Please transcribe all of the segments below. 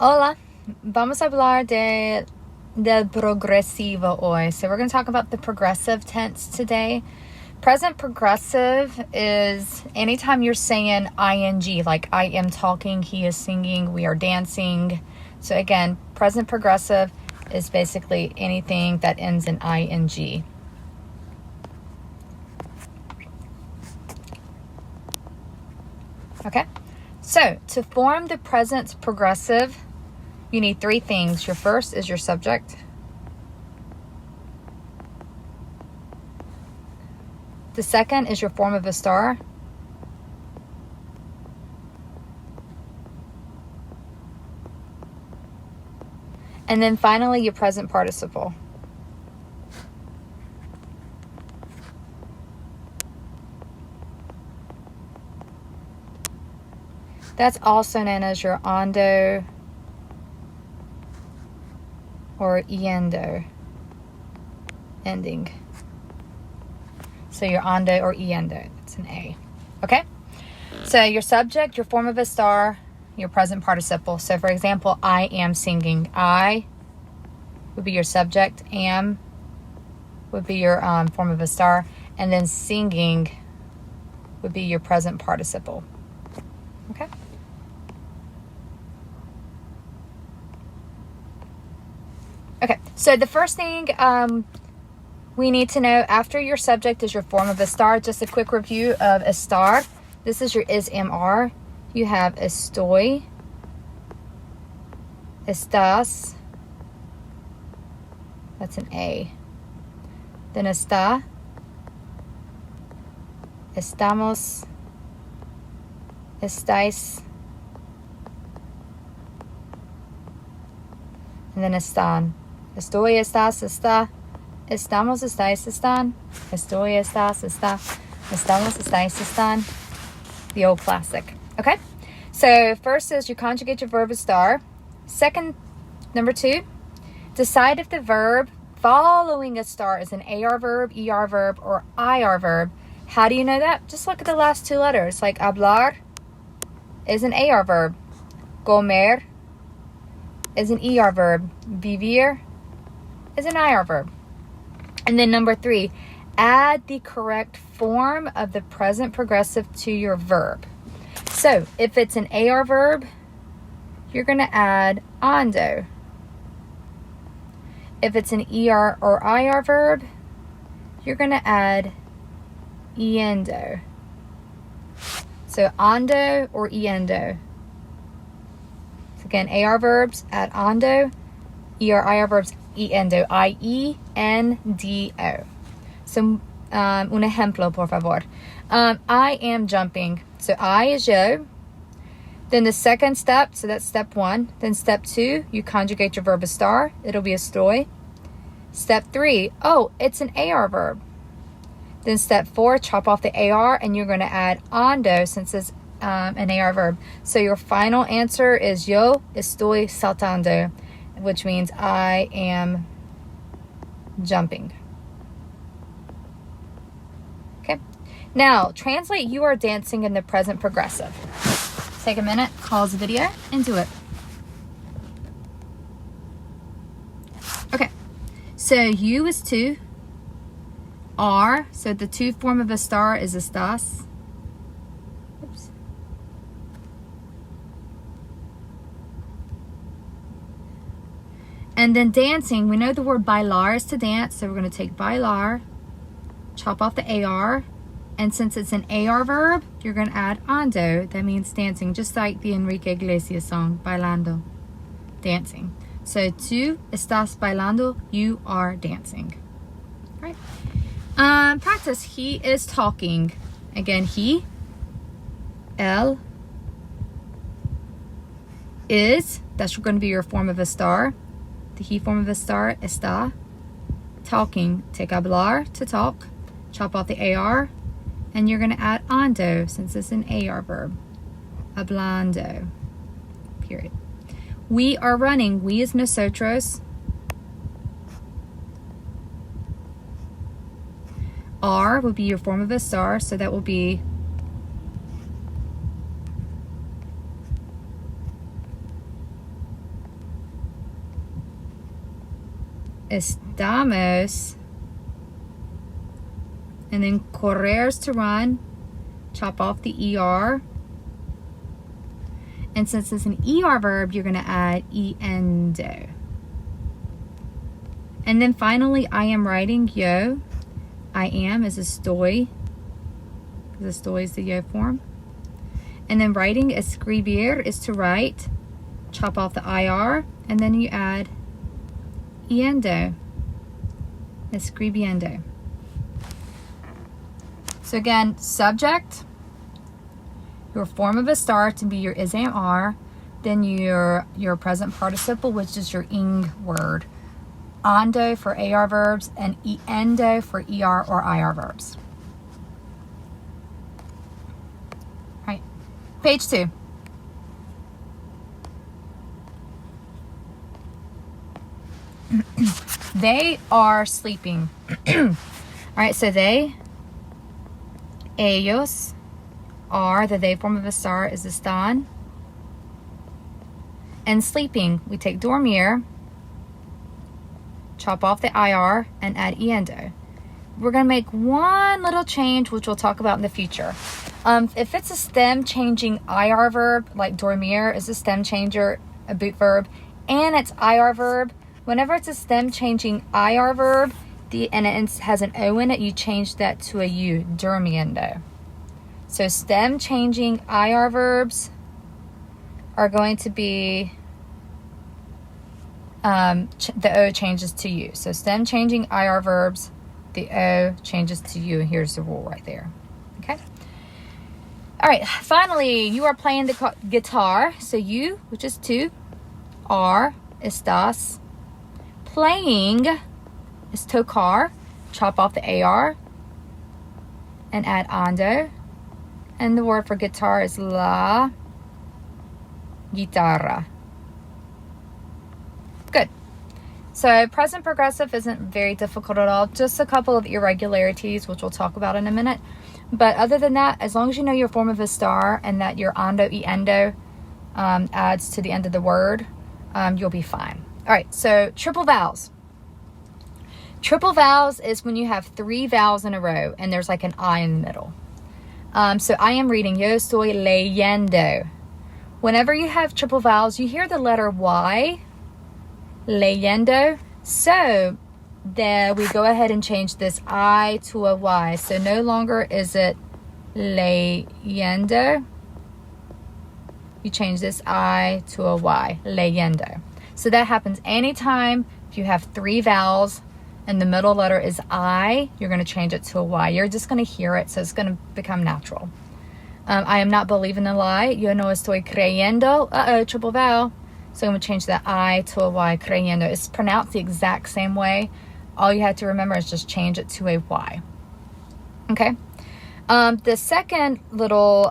Hola, vamos a hablar del progresivo hoy. So we're going to talk about the progressive tense today. Present progressive is anytime you're saying ing, like I am talking, he is singing, we are dancing. So again, present progressive is basically anything that ends in ing. Okay, so to form the present progressive, you need three things. Your first is your subject. The second is your form of a star. And then finally, your present participle. That's also known as your ando or iendo ending. So your ando or iendo, that's an A. Okay? So your subject, your form of a star, your present participle. So for example, I am singing. I would be your subject. Am would be your form of a star. And then singing would be your present participle. Okay? Okay, so the first thing we need to know after your subject is your form of a star. Just a quick review of a star. This is your is-mr. You have estoy, estás, that's an A. Then está, estamos, estáis, and then están. Estoy, estás, está, estamos, estáis, están, estoy, estás, está, estamos, estáis, están. The old classic. Okay? So first is you conjugate your verb estar. Second, number two, decide if the verb following a star is an AR verb, ER verb, or IR verb. How do you know that? Just look at the last two letters. Like hablar is an AR verb. Comer is an ER verb. Vivir is an IR verb. And then number three, add the correct form of the present progressive to your verb. So if it's an AR verb, you're going to add ando. If it's an ER or IR verb, you're going to add iendo. So ando or iendo. So again, AR verbs, add ando. ER, IR verbs, iendo. I-E-N-D-O. So, un ejemplo, por favor. I am jumping. So, I is yo. Then the second step, so that's step one. Then step two, you conjugate your verb estar. It'll be estoy. Step three, oh, it's an AR verb. Then step four, chop off the AR, and you're going to add ando since it's an AR verb. So your final answer is yo estoy saltando, which means I am jumping. Okay. Now, translate you are dancing in the present progressive. Take a minute, pause the video, and do it. Okay. So you is to. Are, so the to form of a star is estás. Oops. And then dancing, we know the word bailar is to dance, so we're going to take bailar, chop off the AR, and since it's an AR verb, you're going to add ando. That means dancing, just like the Enrique Iglesias song, Bailando, dancing. So tú estás bailando, you are dancing. Right? Practice, he is talking. Again, he, él, is, that's going to be your form of a star. The he form of a star, está. Talking, take hablar, to talk. Chop off the AR. And you're going to add ando, since it's an AR verb. Hablando. Period. We are running. We is nosotros. Are would be your form of a star, so that will be estamos. And then correr is to run. Chop off the ER. And since it's an ER verb, you're going to add iendo. And then finally, I am writing yo. I am is estoy. Because estoy is the yo form. And then writing, escribir is to write. Chop off the IR. And then you add iendo. Escribiendo. So again, subject, your form of estar to be your is, am, are, then your present participle, which is your ing word, ando for AR verbs, and iendo for ER or IR verbs. All right, page 2. They are sleeping. All right, so ellos are, the they form of estar is están. And sleeping, we take dormir, chop off the IR, and add iendo. We're going to make one little change, which we'll talk about in the future. If it's a stem changing IR verb, like dormir is a stem changer, a boot verb, and it's IR verb, whenever it's a stem changing IR verb, and it has an O in it, you change that to a U, durmiendo. So stem changing IR verbs are going to be, the O changes to U. So stem changing IR verbs, the O changes to U. Here's the rule right there. Okay? All right, finally, you are playing the guitar. So you, which is tú, are, estás. Playing is tocar. Chop off the AR and add ando. And the word for guitar is la guitarra. Good. So present progressive isn't very difficult at all. Just a couple of irregularities, which we'll talk about in a minute. But other than that, as long as you know your form of estar and that your ando, iendo adds to the end of the word, you'll be fine. All right, so triple vowels. Triple vowels is when you have 3 vowels in a row and there's like an I in the middle. So I am reading, yo estoy leyendo. Whenever you have triple vowels, you hear the letter Y, leyendo. So then we go ahead and change this I to a Y. So no longer is it leyendo. You change this I to a Y, leyendo. So that happens anytime if you have 3 vowels and the middle letter is I, you're going to change it to a Y. You're just going to hear it, so it's going to become natural. I am not believing a lie. Yo no estoy creyendo. Triple vowel. So I'm going to change that I to a Y, creyendo. It's pronounced the exact same way. All you have to remember is just change it to a Y. Okay? The second little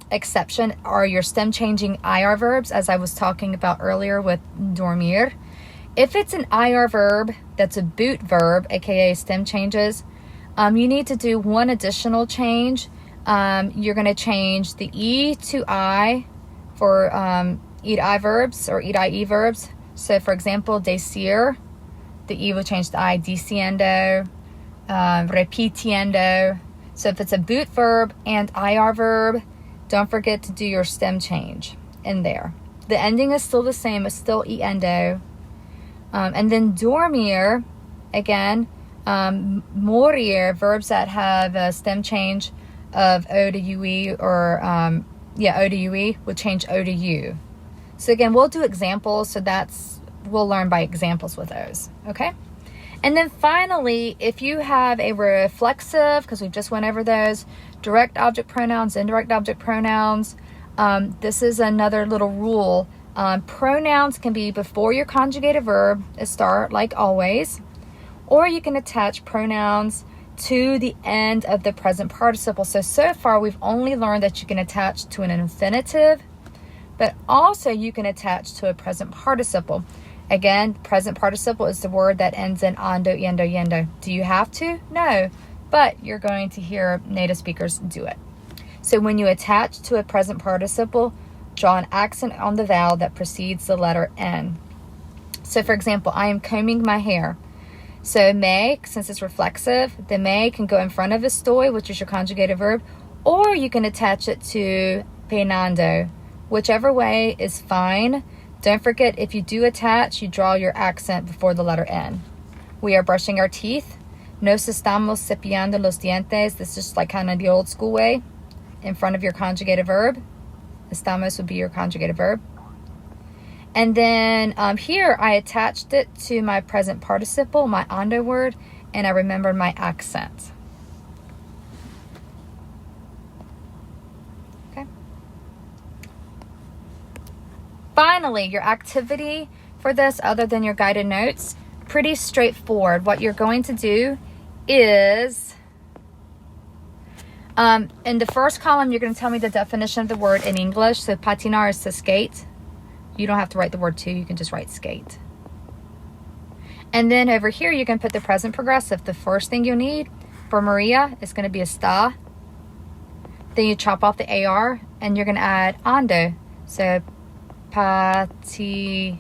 exception are your stem changing IR verbs, as I was talking about earlier with dormir. If it's an IR verb that's a boot verb, aka stem changes, you need to do one additional change. You're going to change the E to I for ed I verbs or ed IE verbs. So for example, decir, the E will change to I, diciendo, repitiendo. So if it's a boot verb and IR verb, don't forget to do your stem change in there. The ending is still the same. It's still iendo. And then dormir, again, morir, verbs that have a stem change of O to UE or, O to UE will change O to U. So again, we'll do examples. So we'll learn by examples with those. Okay. And then finally, if you have a reflexive, because we've just went over those, direct object pronouns, indirect object pronouns, this is another little rule. Pronouns can be before your conjugated verb, estar, like always, or you can attach pronouns to the end of the present participle. So far, we've only learned that you can attach to an infinitive, but also you can attach to a present participle. Again, present participle is the word that ends in ando, yendo, yendo. Do you have to? No, but you're going to hear native speakers do it. So when you attach to a present participle, draw an accent on the vowel that precedes the letter N. So for example, I am combing my hair. So me, since it's reflexive, the me can go in front of estoy, which is your conjugated verb, or you can attach it to peinando. Whichever way is fine. Don't forget, if you do attach, you draw your accent before the letter N. We are brushing our teeth. Nos estamos cepillando los dientes. This is just like kind of the old school way. In front of your conjugated verb. Estamos would be your conjugated verb. And then here I attached it to my present participle, my ando word, and I remembered my accent. Okay. Finally, your activity for this, other than your guided notes, pretty straightforward. What you're going to do is, in the first column, you're going to tell me the definition of the word in English. So patinar is to skate. You don't have to write the word to, you can just write skate. And then over here, you can put the present progressive. The first thing you need for Maria is going to be está. Then you chop off the AR and you're going to add ando. So patinando.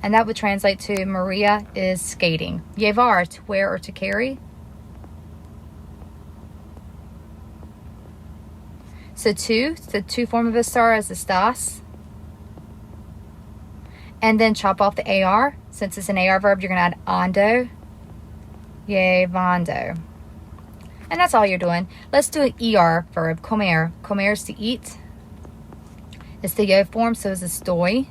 And that would translate to Maria is skating. Llevar, to wear or to carry. So the two form of estar is estás. And then chop off the AR. Since it's an AR verb, you're going to add ando. Llevando. And that's all you're doing. Let's do an ER verb, comer. Comer is to eat. It's the yo form, so it's estoy.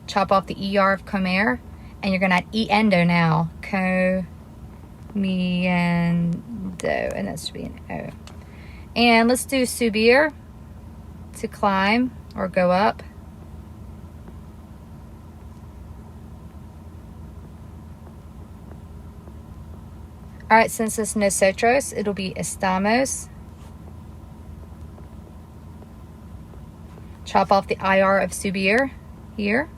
Chop off the ER of comer. And you're going to add endo now. Comiendo. And that should be an O. And let's do subir, to climb or go up. All right, since it's nosotros, it'll be estamos. Chop off the IR of subir here.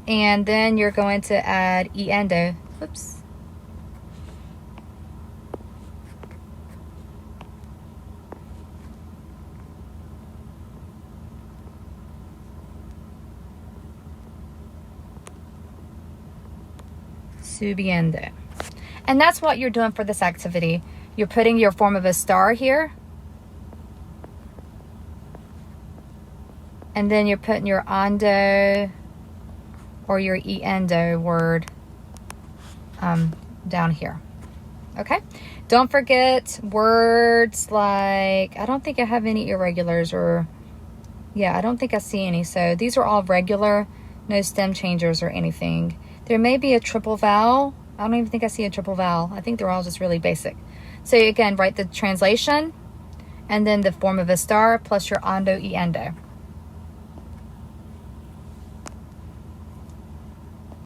And then you're going to add endo. Whoops. Subiendo. And that's what you're doing for this activity. You're putting your form of estar here. And then you're putting your ando or your endo word down here. Okay? Don't forget words like, I don't think I have any irregulars or, yeah, I don't think I see any. So these are all regular, no stem changers or anything. There may be a triple vowel. I don't even think I see a triple vowel. I think they're all just really basic. So again, write the translation and then the form of estar plus your ando, endo.